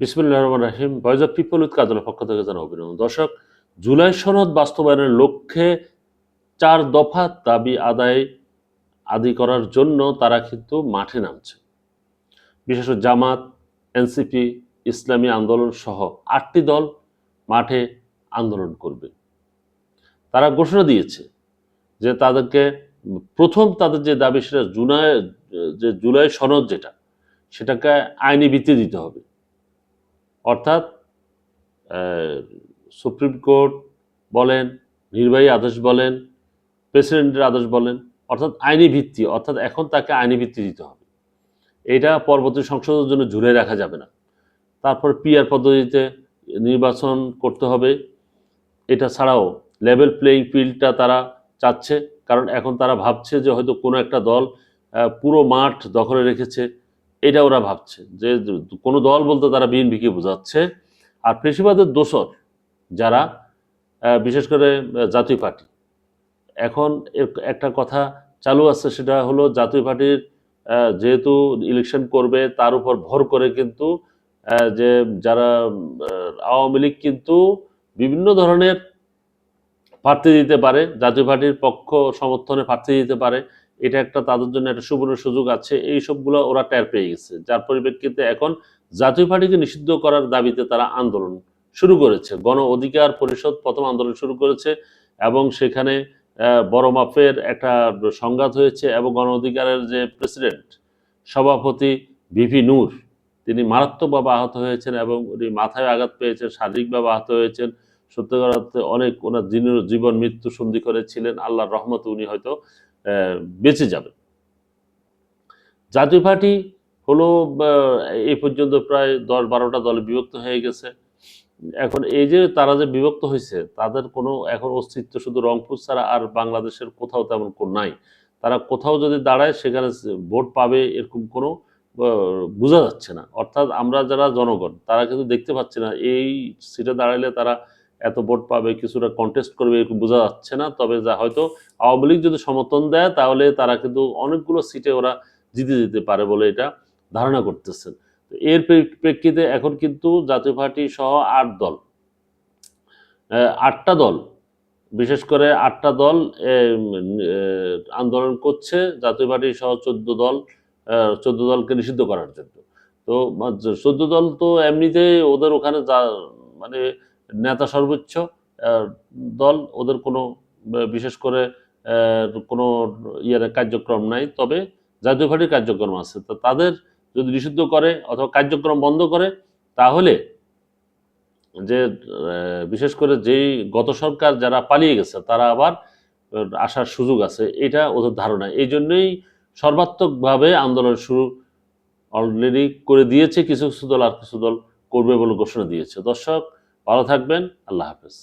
বিসমিল্লাহির রহমানির রহিম। Voice of people with কাজলের পক্ষ থেকে জানাই অভিনন্দন। দর্শক, জুলাই সনদ বাস্তবায়নের লক্ষ্যে ৪ দফা দাবি আদায় করার জন্য তারা কিন্তু মাঠে নামছে। বিশেষ করে জামাত, এনসিপি, ইসলামী আন্দোলন সহ ৮টি দল মাঠে আন্দোলন করবে। তারা ঘোষণা দিয়েছে যে তাদেরকে প্রথম তাদের যে দাবি সেটা জুলাই সনদ সেটাকে আইনি ভিত্তি দিতে হবে। অর্থাৎ সুপ্রিম কোর্ট বলেন, নির্বাহী আদেশ বলেন, প্রেসিডেন্টের আদেশ বলেন, অর্থাৎ আইনি ভিত্তি, অর্থাৎ এখন তাকে আইনি ভিত্তি দিতে হবে। এটা পরবর্তী সংসদের জন্য ঝুলে রাখা যাবে না। তারপর পিআর পদ্ধতিতে নির্বাচন করতে হবে। এটা ছাড়াও লেভেল প্লেইং ফিল্ডটা তারা চাচ্ছে, কারণ এখন তারা ভাবছে যে হয়তো কোনো একটা দল পুরো মাঠ দখলে রেখেছে। এটা ওরা ভাবছে যে কোনো দল বলতে তারা বিএনপিকে বোঝাচ্ছে। আর পেশিবাদের দোসর যারা, বিশেষ করে জাতীয় পার্টি, এখন একটা কথা চালু আছে, সেটা হলো জাতীয় পার্টির যেহেতু ইলেকশন করবে তার উপর ভর করে কিন্তু যে যারা আওয়ামী লীগ কিন্তু বিভিন্ন ধরনের প্রার্থী দিতে পারে, জাতীয় পার্টির পক্ষ সমর্থনে প্রার্থী দিতে পারে। এটা একটা তাদের জন্য একটা সুবর্ণ সুযোগ আছে। এই সবগুলো ওরা টের পেয়ে গেছে, যার পরিপ্রেক্ষিতে এখন জাতীয় পার্টিকে নিষিদ্ধ করার দাবিতে তারা আন্দোলন শুরু করেছে। গণ অধিকার পরিষদ প্রথম আন্দোলন শুরু করেছে এবং সেখানে বড় মাপের একটা সংঘাত হয়েছে এবং গণ অধিকারের যে প্রেসিডেন্ট সভাপতি ভিপি নূর, তিনি মারাত্মকভাবে আহত হয়েছেন এবং উনি মাথায় আঘাত পেয়েছেন, শারীরিকভাবে আহত হয়েছেন। সত্যিকার অর্থে অনেক ওনার জীবন মৃত্যু সন্ধি করেছিলেন। আল্লাহর রহমতে উনি হয়তো বেঁচে যাবেন। জাতীয় পার্টি হলো এই পর্যন্ত প্রায় 10-12টা দলে বিভক্ত হয়ে গেছে। এখন এই যে তারা যে বিভক্ত হয়েছে, তাদের কোনো এখন অস্তিত্ব শুধু রংপুর ছাড়া আর বাংলাদেশের কোথাও তেমন কোনো নাই। তারা কোথাও যদি দাঁড়ায় সেখানে ভোট পাবে এরকম কোনো বোঝা যাচ্ছে না। অর্থাৎ আমরা যারা জনগণ তারা কিন্তু দেখতে পাচ্ছি না এই সিটে দাঁড়াইলে তারা এত ভোট পাবে, কিছুটা কন্টেস্ট করবে, এরকম বোঝা যাচ্ছে না। তবে যা হয়তো আওয়ামী লীগ যদি সমর্থন দেয় তাহলে তারা কিন্তু অনেকগুলো সিটে ওরা জিতে যেতে পারে বলে এটা ধারণা করতেছেন। এর প্রেক্ষিতে এখন কিন্তু জাতীয় পার্টি সহ 8টা দল, বিশেষ করে 8টা দল আন্দোলন করছে জাতীয় পার্টি সহ 14 দলকে নিষিদ্ধ করার জন্য। তো 14 দল তো এমনিতে ওদের ওখানে মানে নেতা সর্বোচ্চ দল, ওদের কোনো বিশেষ করে কোনো কার্যক্রম নাই। তবে জাতীয় পার্টির কার্যক্রম আছে। তো তাদের যদি নিষিদ্ধ করে অথবা কার্যক্রম বন্ধ করে, তাহলে যে বিশেষ করে যেই গত সরকার যারা পালিয়ে গেছে তারা আবার আসার সুযোগ আছে, এটা ওদের ধারণা। এই জন্যই সর্বাত্মকভাবে আন্দোলন শুরু অলরেডি করে দিয়েছে কিছু কিছু দল, আর কিছু দল করবে বলে ঘোষণা দিয়েছে। দর্শক, ভালো থাকবেন। আল্লাহ হাফেজ।